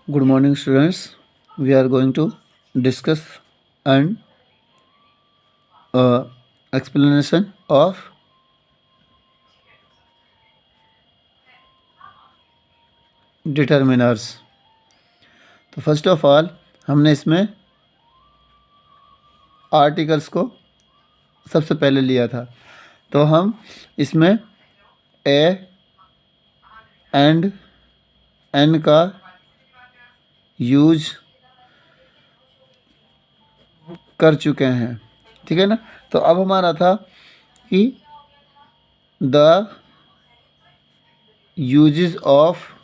Good morning, students. We are going to discuss and explanation of determiners. तो first of all हमने इसमें articles को सबसे पहले लिया था। तो हम इसमें ए एंड एन का यूज कर चुके हैं, ठीक है ना। तो अब हमारा था कि द यूजेस ऑफ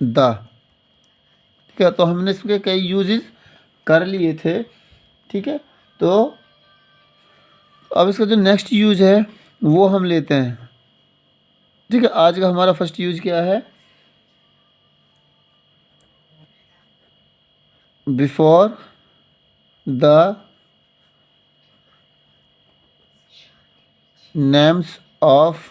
द, ठीक है। तो हमने इसके कई यूजेस कर लिए थे, ठीक है। तो अब इसका जो नेक्स्ट यूज है वो हम लेते हैं, ठीक है। आज का हमारा फर्स्ट यूज क्या है? Before the names of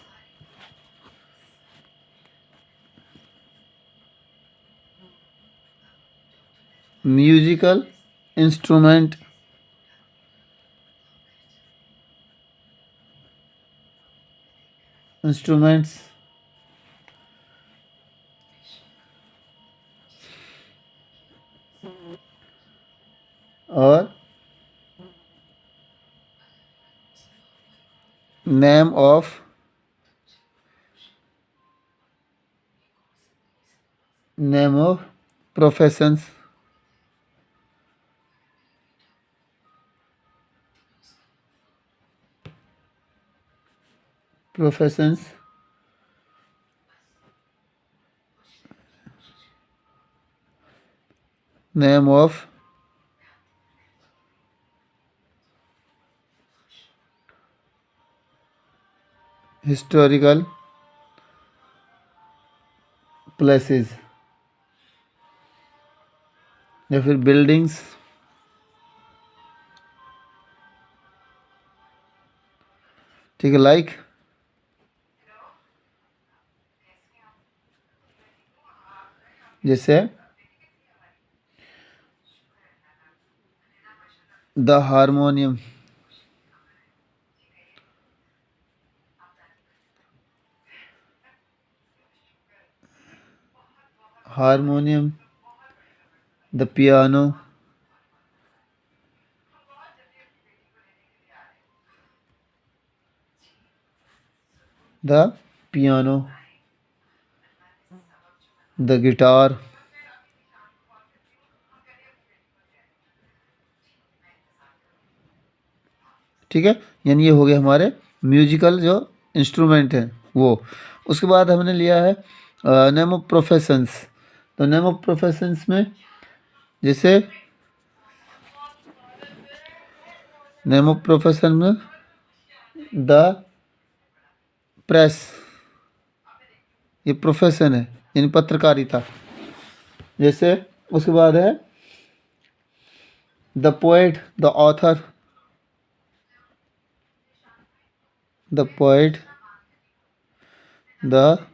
musical instrument instruments और name of professions name of historical places या फिर बिल्डिंग्स, ठीक है। लाइक जैसे the harmonium, the piano, the guitar, ठीक है। यानी ये हो गए हमारे म्यूजिकल जो इंस्ट्रूमेंट हैं वो। उसके बाद हमने लिया है नेम ऑफ प्रोफेशंस। तो नेम ऑफ प्रोफेशंस में जैसे नेम ऑफ प्रोफेशन में द प्रेस, ये प्रोफेशन है यानी पत्रकारिता। जैसे उसके बाद है the poet, the author, the poet, the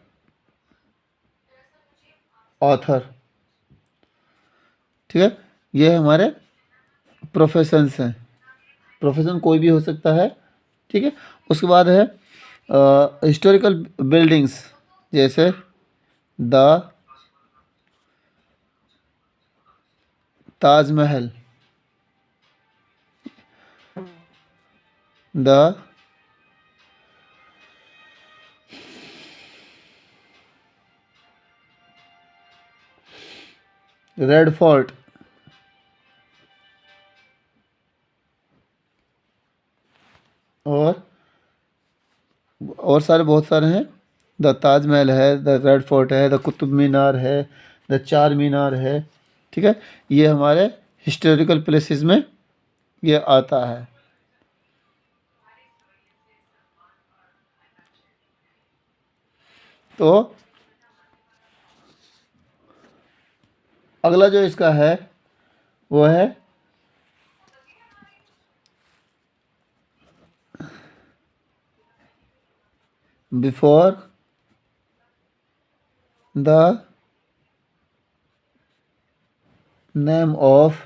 author, ठीक है। ये हमारे प्रोफेशंस हैं। प्रोफेशन कोई भी हो सकता है, ठीक है। उसके बाद है हिस्टोरिकल बिल्डिंग्स, जैसे the Taj Mahal, the red fort, और सारे बहुत सारे हैं। द ताजमहल है, द रेड फोर्ट है, द कुतुब मीनार है, द चार मीनार है, ठीक है। ये हमारे हिस्टोरिकल प्लेसेस में ये आता है। तो अगला जो इसका है वो है before the name of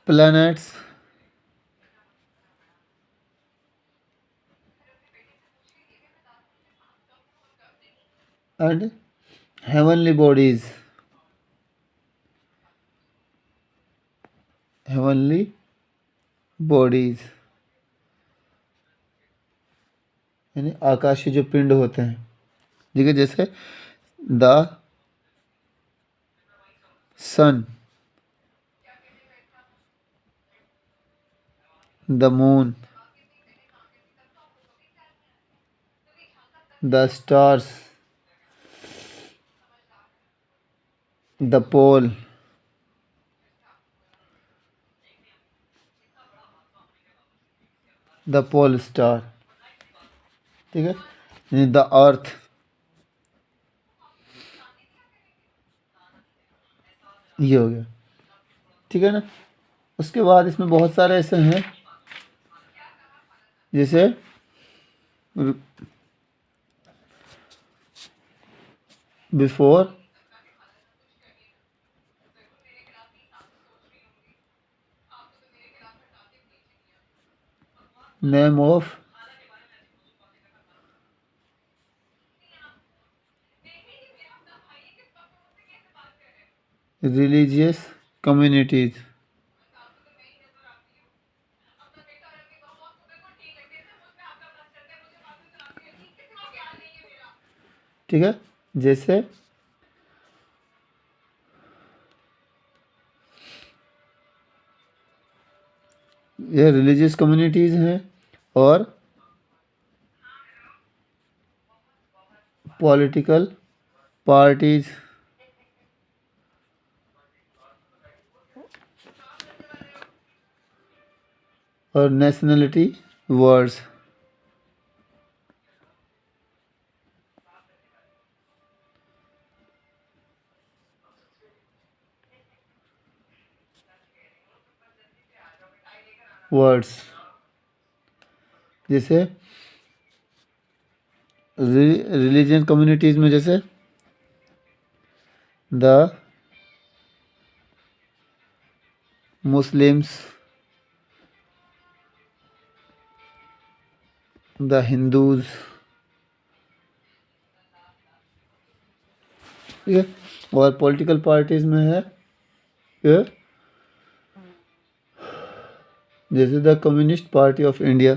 planets and heavenly bodies. heavenly bodies यानी आकाशीय जो पिंड होते हैं, ठीक है, जैसे the sun, the moon, the stars, the pole, the pole star, ठीक है, यानी द अर्थ, ये हो गया, ठीक है ना। उसके बाद इसमें बहुत सारे ऐसे हैं जैसे before, name of religious communities, ठीक है, जैसे ये रिलीजियस कम्युनिटीज हैं और पॉलिटिकल पार्टीज और नेशनलिटी वर्ड्स, वर्ड्स जैसे रिलीजियन कम्युनिटीज में जैसे द मुस्लिम्स, द हिंदूज, ठीक है, और पॉलिटिकल पार्टीज में है कि जैसे the communist party of India,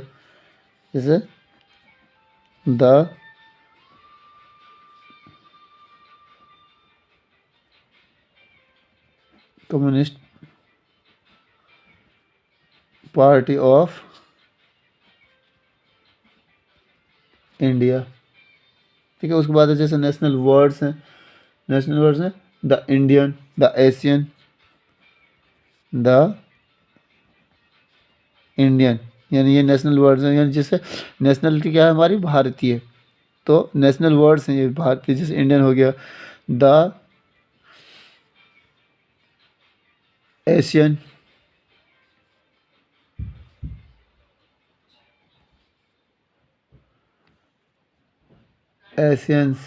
जैसे the communist party of India, ठीक है। उसके बाद है जैसे नेशनल वर्ड्स हैं, नेशनल वर्ड्स हैं the Indian, the Asian, the Indian, यानी ये नेशनल वर्ड्स हैं, यानी जैसे नेशनलिटी क्या है हमारी भारतीय, तो नेशनल वर्ड्स हैं ये भारतीय, जैसे इंडियन हो गया, द एशियन, एशियंस,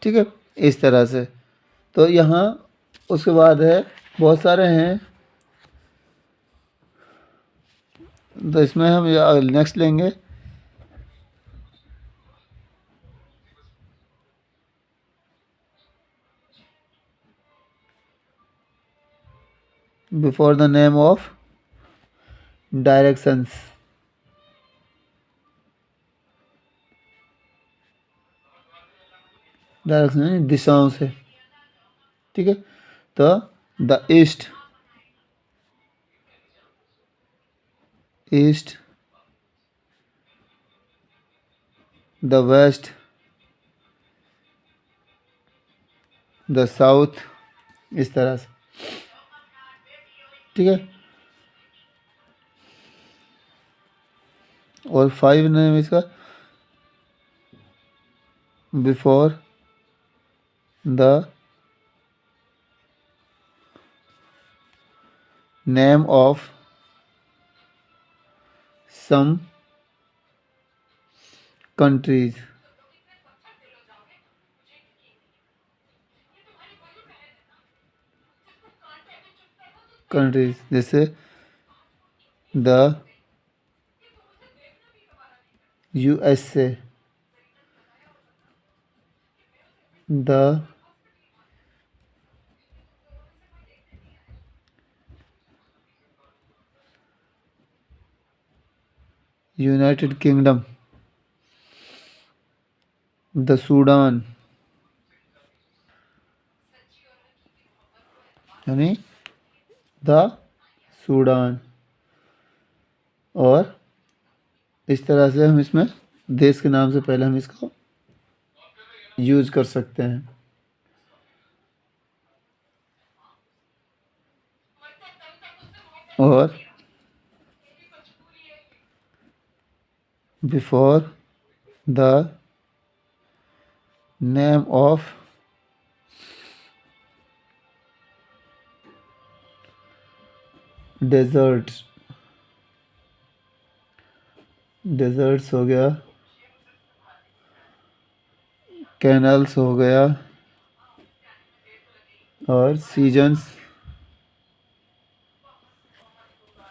ठीक है, इस तरह से। तो यहाँ उसके बाद है बहुत सारे हैं, तो इसमें हम नेक्स्ट लेंगे before the name of directions, direction दिशाओं से, ठीक है, तो the east, east, the west, the south, इस तरह से, ठीक है। और 5 नेम इसका before the name of some countries, countries, जैसे the USA, the united kingdom, the Sudan, यानी द सूडान। और इस तरह से हम इसमें देश के नाम से पहले हम इसको यूज कर सकते हैं। और before the name of deserts, deserts हो गया, कैनल्स हो गया, और सीजन्स,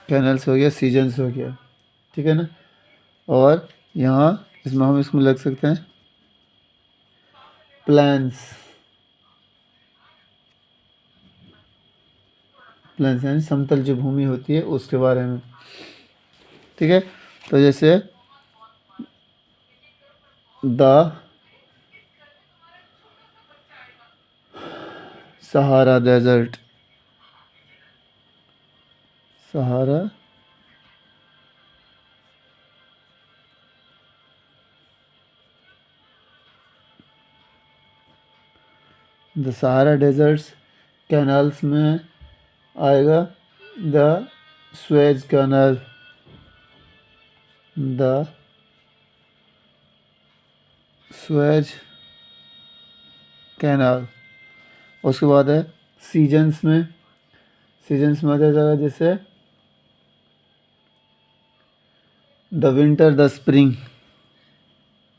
कैनल्स हो गया, सीजन्स हो गया, ठीक है ना। और यहाँ इसमें हम इसमें लग सकते हैं प्लान्स, प्लान्स यानी समतल जो भूमि होती है उसके बारे में, ठीक है। तो जैसे the Sahara desert, Sahara the Sahara deserts, canals में आएगा the Suez canal, the Suez canal. उसके बाद है सीजन्स में, सीजन्स में आ जाएगा जैसे the winter, the spring,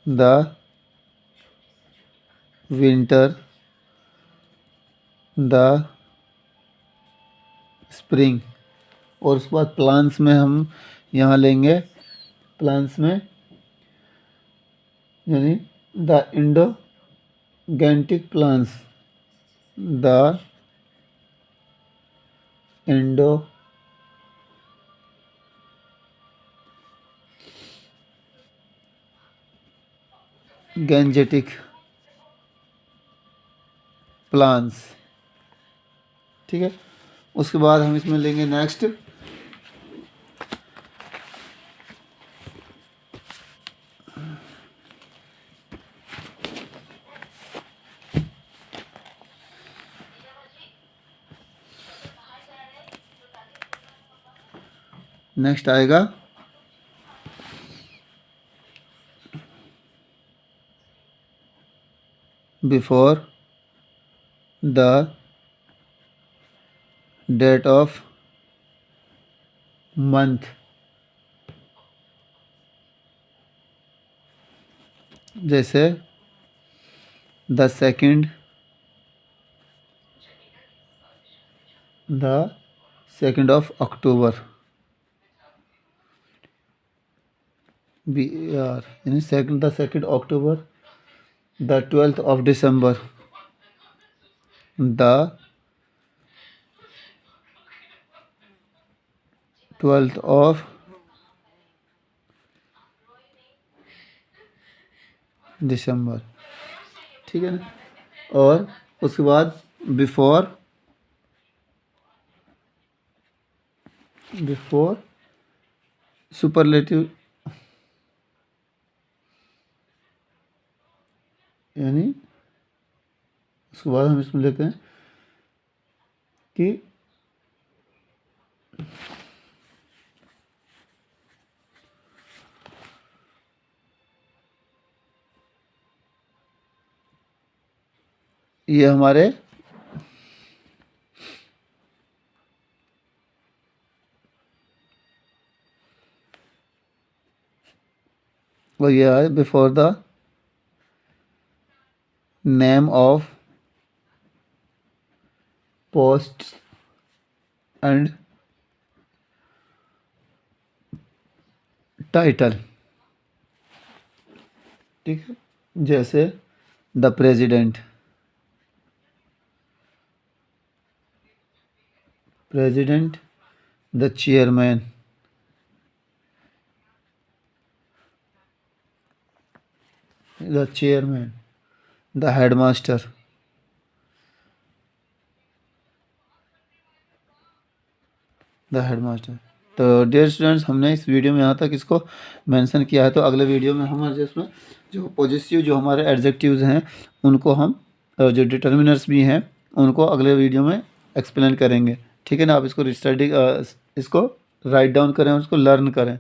the winter, the spring. और उसके बाद प्लांट्स में हम यहाँ लेंगे, प्लांट्स में यानी the Indo Gangetic plants, the Indo Gangetic plants, ठीक है। उसके बाद हम इसमें लेंगे नेक्स्ट आएगा before the date of month, जैसे the second, the second of October, BAR यानी the second October, the 12th of December, the 12th of December, ठीक है ना। और उसके बाद बिफोर सुपरलेटिव यानी उसके बाद हम इसमें लेते हैं कि ये हमारे वो ये है before the name of post and title, ठीक है। जैसे the president, president, the chairman, the chairman, the headmaster, the headmaster. तो डियर स्टूडेंट्स, हमने इस वीडियो में यहाँ तक इसको मेंशन किया है। तो अगले वीडियो में हमारे जिसमें जो पॉजिटिव जो हमारे एडजेक्टिव्स हैं उनको हम जो डिटर्मिनर्स भी हैं उनको अगले वीडियो में एक्सप्लेन करेंगे, ठीक है ना। आप इसको स्टडी इसको राइट डाउन करें और उसको लर्न करें।